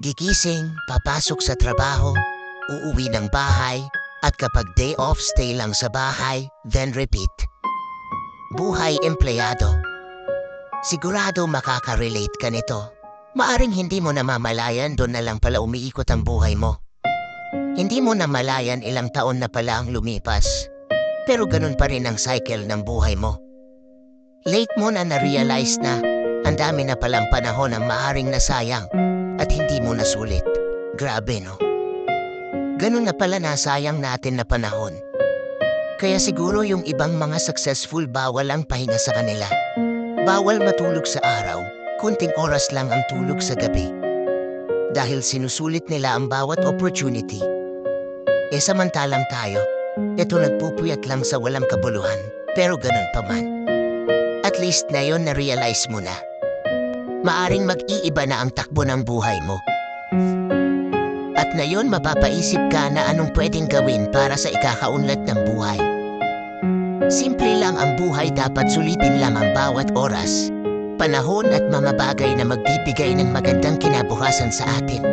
Gigising, papasok sa trabaho, uuwi ng bahay, at kapag day off stay lang sa bahay, then repeat. Buhay empleyado. Sigurado makaka-relate ka nito. Maaring hindi mo namamalayan doon na lang pala umiikot ang buhay mo. Hindi mo namalayan ilang taon na pala ang lumipas. Pero ganun pa rin ang cycle ng buhay mo. Late mo na na-realize na ang dami na palang panahon ang maaring nasayang at hindi mo nasulit. Grabe no? Ganun na pala nasayang natin na panahon. Kaya siguro yung ibang mga successful bawal ang pahinga sa kanila. Bawal matulog sa araw, kunting oras lang ang tulog sa gabi. Dahil sinusulit nila ang bawat opportunity. Samantalang tayo, ito nagpupuyat lang sa walang kabuluhan. Pero ganun pa man. At least na yon na-realize mo na. Maaring mag-iiba na ang takbo ng buhay mo. At ngayon mapapaisip ka na anong pwedeng gawin para sa ikakaunlad ng buhay. Simple lang ang buhay, dapat sulitin lang ang bawat oras, panahon at mga bagay na magbibigay ng magandang kinabukasan sa atin.